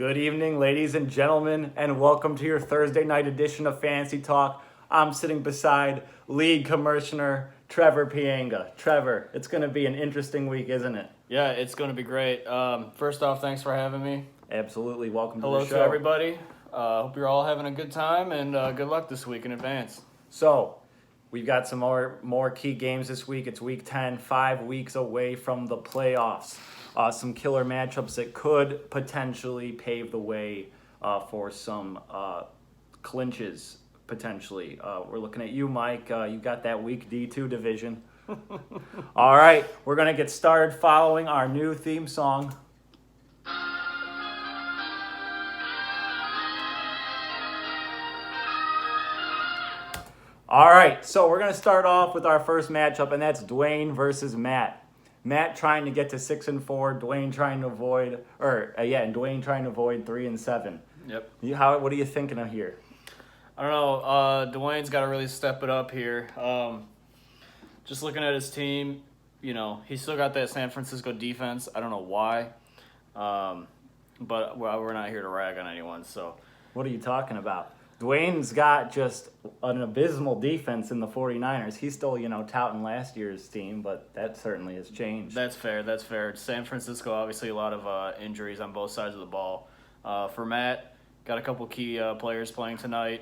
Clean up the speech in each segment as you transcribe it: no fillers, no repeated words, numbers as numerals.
Good evening, ladies and gentlemen, and welcome to your Thursday night edition of Fantasy Talk. I'm sitting beside league commissioner Trevor Pianga. Trevor, it's going to be an interesting week, isn't it? Yeah, it's going to be great. First off, thanks for having me. Absolutely. Welcome Hello to the show. to everybody. Hope you're all having a good time, and good luck this week in advance. So, we've got some more key games this week. It's week 10, 5 weeks away from the playoffs. Some killer matchups that could potentially pave the way for some clinches, potentially. We're looking at you, Mike. You got that weak D2 division. All right, we're going to get started following our new theme song. All right, so we're going to start off with our first matchup, and that's Dwayne versus Matt. Matt trying to get to 6-4, Dwayne trying to avoid, Dwayne trying to avoid 3-7. Yep. What are you thinking of here? I don't know. Dwayne's got to really step it up here. Just looking at his team, he's still got that San Francisco defense. I don't know why, but we're not here to rag on anyone. So, what are you talking about? Dwayne's got just an abysmal defense in the 49ers. He's still, touting last year's team, but that certainly has changed. That's fair. San Francisco, obviously, a lot of injuries on both sides of the ball. For Matt, got a couple key players playing tonight.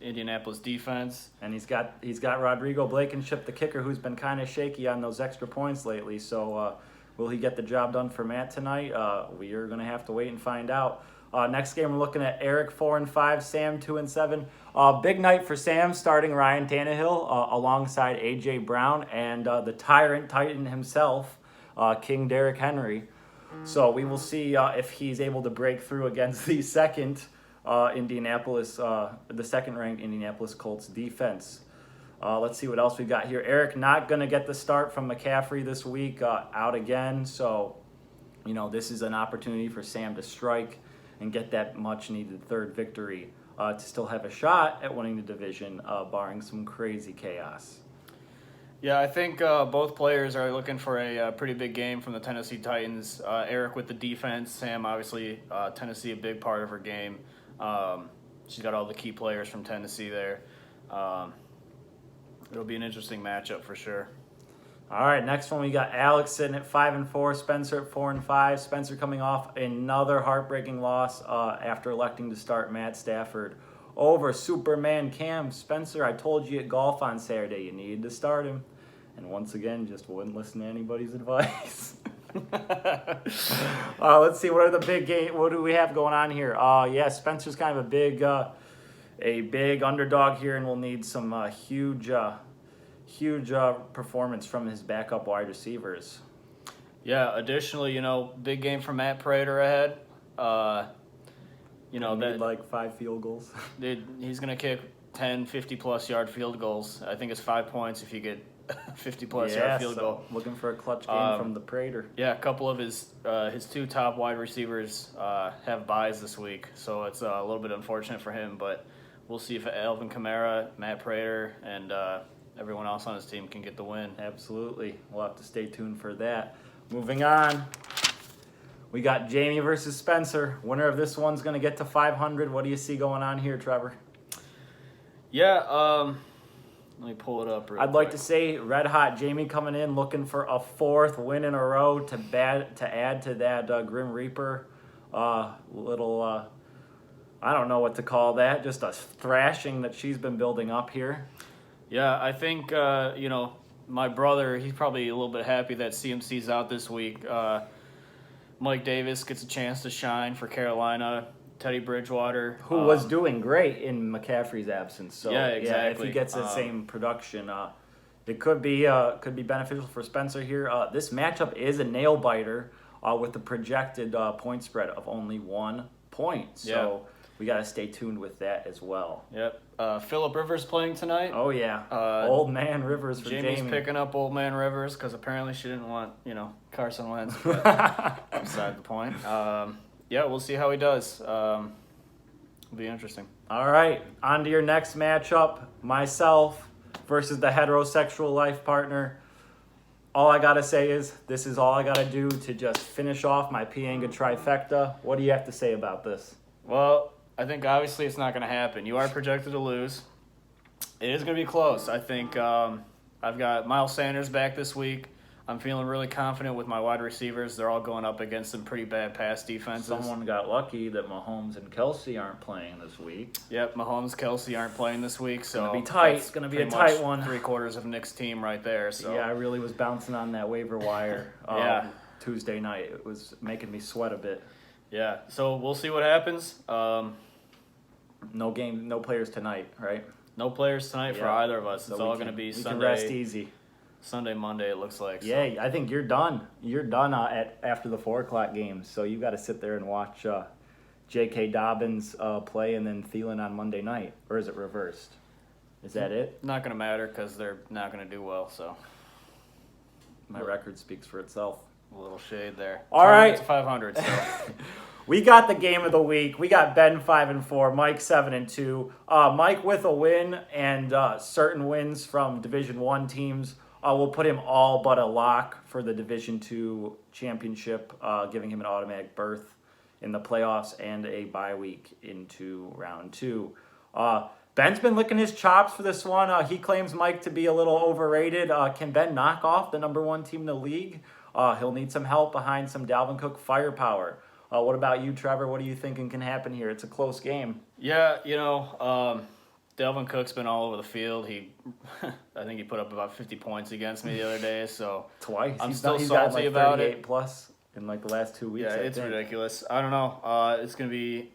Indianapolis defense. And he's got Rodrigo Blankenship, the kicker, who's been kind of shaky on those extra points lately. So will he get the job done for Matt tonight? We are going to have to wait and find out. Next game, we're looking at Eric 4-5, Sam 2-7. Big night for Sam, starting Ryan Tannehill alongside A.J. Brown and the Tyrant Titan himself, King Derrick Henry. So we will see if he's able to break through against the second-ranked Indianapolis Colts defense. Let's see what else we got here. Eric not going to get the start from McCaffrey this week, out again. So, this is an opportunity for Sam to strike and get that much-needed third victory to still have a shot at winning the division, barring some crazy chaos. Yeah, I think both players are looking for a pretty big game from the Tennessee Titans. Eric with the defense, Sam obviously Tennessee a big part of her game. She's got all the key players from Tennessee there. It'll be an interesting matchup for sure. All right, next one we got Alex sitting at 5-4, Spencer at 4-5. Spencer coming off another heartbreaking loss after electing to start Matt Stafford over Superman Cam. Spencer, I told you at golf on Saturday you needed to start him, and once again just wouldn't listen to anybody's advice. Let's see, what are the big game? What do we have going on here? Spencer's kind of a big underdog here, and will need some huge performance from his backup wide receivers. Yeah, additionally, big game for Matt Prater ahead. Like 5 field goals. He's going to kick 10, 50-plus yard field goals. I think it's 5 points if you get 50-plus yard field goal. Looking for a clutch game from the Prater. Yeah, a couple of his 2 top wide receivers have byes this week, so it's a little bit unfortunate for him, but we'll see if Alvin Kamara, Matt Prater, and everyone else on his team can get the win. Absolutely. We'll have to stay tuned for that. Moving on, we got Jamie versus Spencer. Winner of this one's going to get to 500. What do you see going on here, Trevor? Yeah, let me pull it up real quick. I'd like to say red hot Jamie coming in looking for a 4th win in a row to add to that Grim Reaper I don't know what to call that, just a thrashing that she's been building up here. Yeah, I think, my brother, he's probably a little bit happy that CMC's out this week. Mike Davis gets a chance to shine for Carolina. Teddy Bridgewater, who was doing great in McCaffrey's absence. So yeah, exactly. If he gets the same production, it could be beneficial for Spencer here. This matchup is a nail biter with the projected point spread of only 1 point. So we got to stay tuned with that as well. Yep. Phillip Rivers playing tonight. Oh yeah. Old man Rivers for Jamie. Jamie's picking up old man Rivers because apparently she didn't want Carson Wentz. But beside the point. We'll see how he does. It'll be interesting. All right, on to your next matchup. Myself versus the heterosexual life partner. all I gotta say is this is all I gotta do to just finish off my Pianga trifecta. What do you have to say about this? Well, I think obviously it's not going to happen. You are projected to lose. It is going to be close. I think I've got Miles Sanders back this week. I'm feeling really confident with my wide receivers. They're all going up against some pretty bad pass defenses. Someone got lucky that Mahomes and Kelsey aren't playing this week. Yep, Mahomes, Kelsey aren't playing this week, so Gonna be tight. that's It's gonna be a pretty tight much one. 3/4 of Nick's team right there. So Yeah, I really was bouncing on that waiver wire Yeah. Tuesday night. It was making me sweat a bit. yeah. So we'll see what happens. No game, no players tonight, right? No players tonight for Yeah. either of us. So It's we all can- going to be we can rest Sunday, easy. Monday. It looks like. So. Yeah, I think you're done. You're done after the 4 o'clock games. So you got to sit there and watch J.K. Dobbins play and then Thielen on Monday night, or is it reversed? Is that it? Not going to matter because they're not going to do well. So My record speaks for itself. a little shade there. All right. To 500. So We got the game of the week. We got Ben 5-4, Mike 7-2. Mike with a win and certain wins from Division I teams. We'll put him all but a lock for the Division II championship, giving him an automatic berth in the playoffs and a bye week into round 2. Ben's been licking his chops for this one. He claims Mike to be a little overrated. Can Ben knock off the number 1 team in the league? He'll need some help behind some Dalvin Cook firepower. What about you, Trevor? What are you thinking can happen here? It's a close game. yeah, Delvin Cook's been all over the field. I think he put up about 50 points against me the other day. So Twice. I'm He's still he's got salty like about 38 it. plus in like the last 2 weeks. yeah, I it's think. ridiculous. I don't know. It's gonna be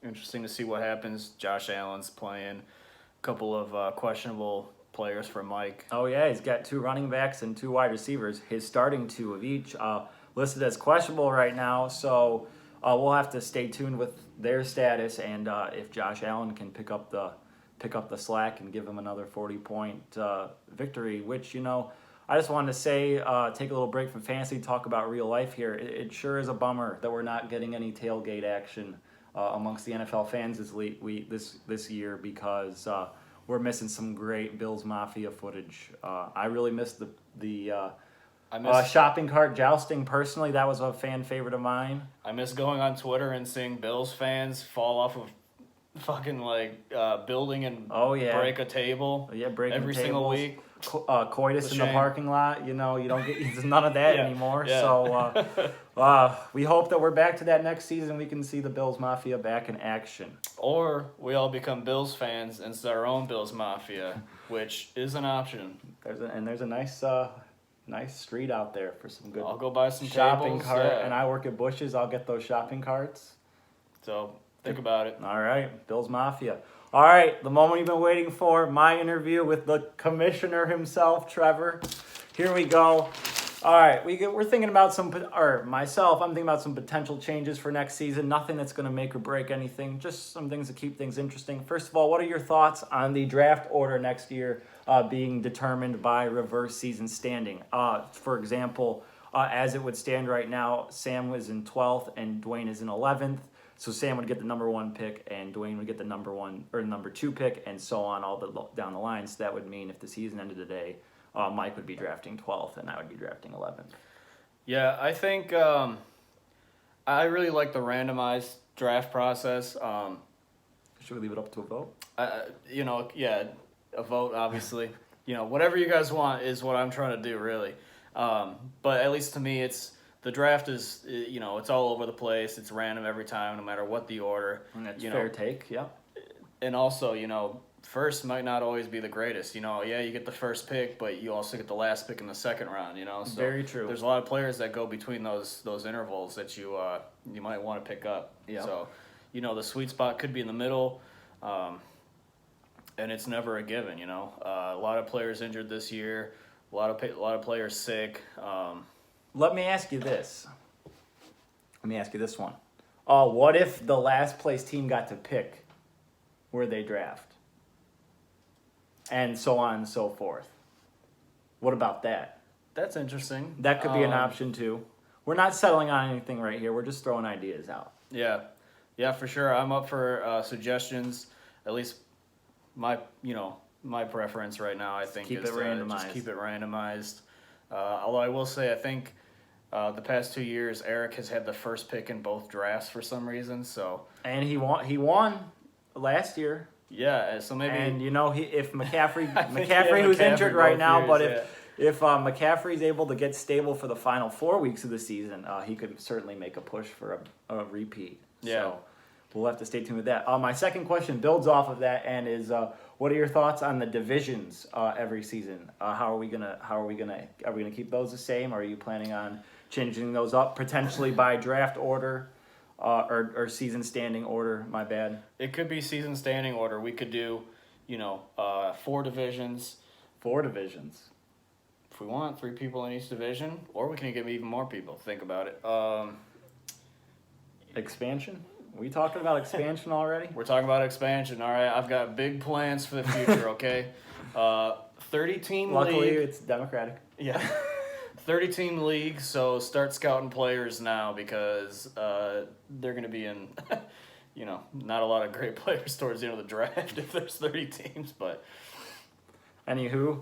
interesting to see what happens. Josh Allen's playing. A couple of questionable players for Mike. Oh, yeah, he's got 2 running backs and 2 wide receivers. His starting 2 of each listed as questionable right now, so we'll have to stay tuned with their status and if Josh Allen can pick up the slack and give him another 40-point victory, which, I just wanted to say, take a little break from fantasy, talk about real life here. It sure is a bummer that we're not getting any tailgate action amongst the NFL fans this year because we're missing some great Bills Mafia footage. I really missed the shopping cart jousting. Personally, that was a fan favorite of mine. I miss going on Twitter and seeing Bills fans fall off of fucking building and break a table. Yeah, breaking every tables. Single week. Coitus in the shame. parking lot. You don't get there's none of that Yeah, anymore. yeah. So we hope that we're back to that next season. We can see the Bills Mafia back in action. Or we all become Bills fans and start our own Bills Mafia, which is an option. There's a nice street out there for some good I'll go buy some shopping tables, cart. yeah. And I work at Bush's. I'll get those shopping carts. So think about it. All right, Bills Mafia. All right, the moment you've been waiting for, my interview with the commissioner himself, Trevor. Here we go. All right, we're thinking about I'm thinking about some potential changes for next season. Nothing that's going to make or break anything, just some things to keep things interesting. First of all, what are your thoughts on the draft order next year being determined by reverse season standing? For example, as it would stand right now, Sam was in 12th and Dwayne is in 11th. So Sam would get the number 1 pick, and Dwayne would get the number 2 pick, and so on down the line. So that would mean if the season ended today, Mike would be drafting 12th, and I would be drafting 11th. Yeah, I think I really like the randomized draft process. Should we leave it up to a vote? A vote, obviously. Whatever you guys want is what I'm trying to do, really. But at least to me, the draft is, it's all over the place. It's random every time, no matter what the order. And that's fair take, yeah. And also, first might not always be the greatest. You get the first pick, but you also get the last pick in the second round, So Very true. There's a lot of players that go between those intervals that you might want to pick up. Yeah. So, the sweet spot could be in the middle, and it's never a given, A lot of players injured this year, a lot of players sick. Let me ask you this. Let me ask you this one. What if the last place team got to pick where they draft? And so on and so forth. What about that? That's interesting. That could be an option too. We're not settling on anything right here. We're just throwing ideas out. Yeah, for sure. I'm up for suggestions. At least my preference right now, I think, Keep is it randomized. just keep it randomized. Although I will say, I think the past 2 years, Eric has had the first pick in both drafts for some reason. So And he won last year. yeah, so maybe. And if McCaffrey I think he had McCaffrey who's McCaffrey injured right both now, years, but yeah. if McCaffrey's able to get stable for the final 4 weeks of the season, he could certainly make a push for a repeat. Yeah. So we'll have to stay tuned with that. My second question builds off of that and is, what are your thoughts on the divisions every season? Are we gonna keep those the same? Or are you planning on changing those up potentially by draft order, or season standing order? My bad. It could be season standing order. We could do, 4 divisions 4 divisions. if we want, 3 people in each division, or we can get even more people. Think about it. Expansion? We talking about expansion already? We're talking about expansion. All right, I've got big plans for the future. Okay, 30-team Luckily, league. it's democratic. Yeah. 30-team league, so start scouting players now because they're going to be in, not a lot of great players towards the end of the draft if there's 30 teams, but Anywho,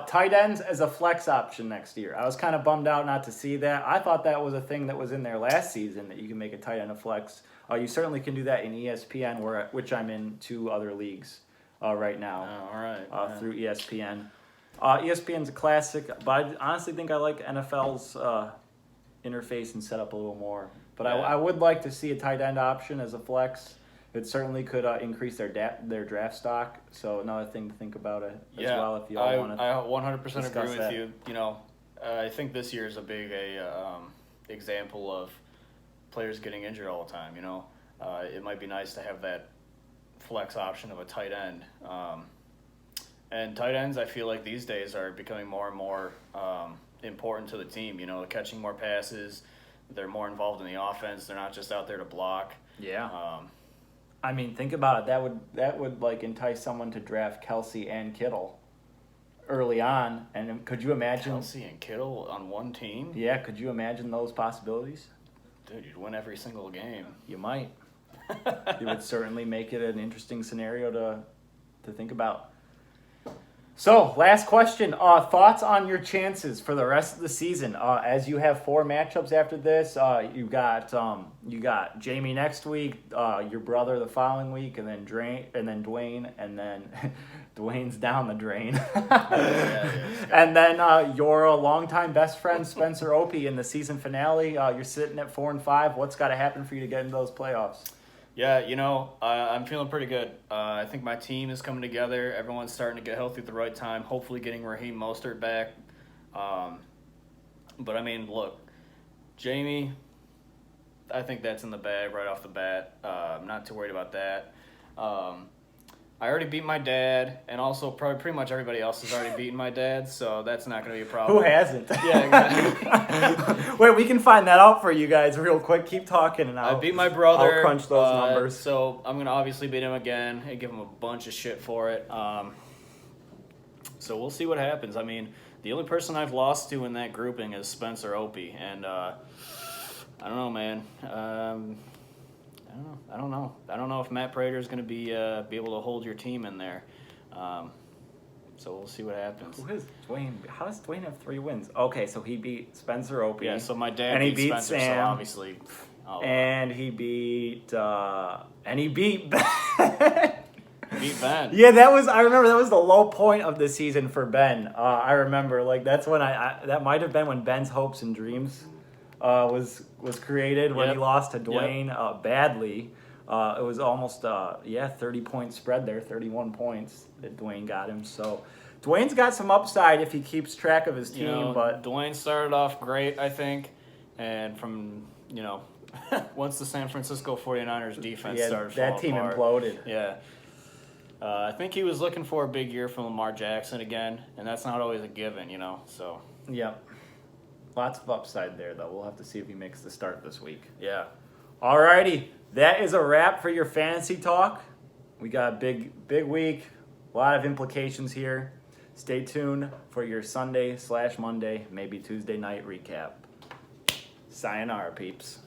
tight ends as a flex option next year. I was kind of bummed out not to see that. I thought that was a thing that was in there last season, that you can make a tight end a flex. You certainly can do that in ESPN, which I'm in 2 other leagues right now. all right. Through ESPN. ESPN's a classic, but I honestly think I like NFL's interface and setup a little more. But Yeah. I would like to see a tight end option as a flex. It certainly could increase their draft stock. So another thing to think about as well if you all want to. I 100% agree discuss with that. you. I think this year is a big example of players getting injured all the time. It might be nice to have that flex option of a tight end. And tight ends, I feel like these days are becoming more and more important to the team. Catching more passes, they're more involved in the offense. They're not just out there to block. Yeah. I mean, think about it. That would like entice someone to draft Kelsey and Kittle early on. And then could you imagine? Kelsey and Kittle on one team? Yeah. Could you imagine those possibilities? Dude, you'd win every single game. You might. It would certainly make it an interesting scenario to think about. So, last question. Thoughts on your chances for the rest of the season? As you have 4 matchups after this, you got Jamie next week, your brother the following week, and then Dwayne, and then Dwayne's down the drain, and then your longtime best friend Spencer Opie in the season finale. You're sitting at 4-5. What's got to happen for you to get into those playoffs? Yeah, I'm feeling pretty good. I think my team is coming together. Everyone's starting to get healthy at the right time, hopefully getting Raheem Mostert back. But, I mean, look, Jamie, I think that's in the bag right off the bat. I'm not too worried about that. I already beat my dad, and also probably pretty much everybody else has already beaten my dad, so that's not going to be a problem. Who hasn't? Yeah, exactly. Wait, we can find that out for you guys real quick. Keep talking, and I beat my brother. I'll crunch those numbers. So I'm going to obviously beat him again and give him a bunch of shit for it. So we'll see what happens. I mean, the only person I've lost to in that grouping is Spencer Opie, and I don't know, man. I don't know. I don't know if Matt Prater is going to be able to hold your team in there. So we'll see what happens. Who is Dwayne? How does Dwayne have 3 wins? Okay, so he beat Spencer Opie. Yeah, so my dad and he beat beat Spencer, Sam, so obviously. and he beat Ben. Beat Ben. Yeah, I remember that was the low point of the season for Ben. I remember, like, that's when that might have been when Ben's hopes and dreams was created when he lost to Dwayne badly. It was almost 30-point spread there, 31 points that Dwayne got him. So Dwayne's got some upside if he keeps track of his team. But Dwayne started off great, I think, and from once the San Francisco 49ers defense started falling that team apart, imploded. Yeah. I think he was looking for a big year from Lamar Jackson again, and that's not always a given, so. Yep. Lots of upside there, though. We'll have to see if he makes the start this week. Yeah. Alrighty. That is a wrap for your fantasy talk. We got a big week. A lot of implications here. Stay tuned for your Sunday/Monday, maybe Tuesday night recap. Sayonara, peeps.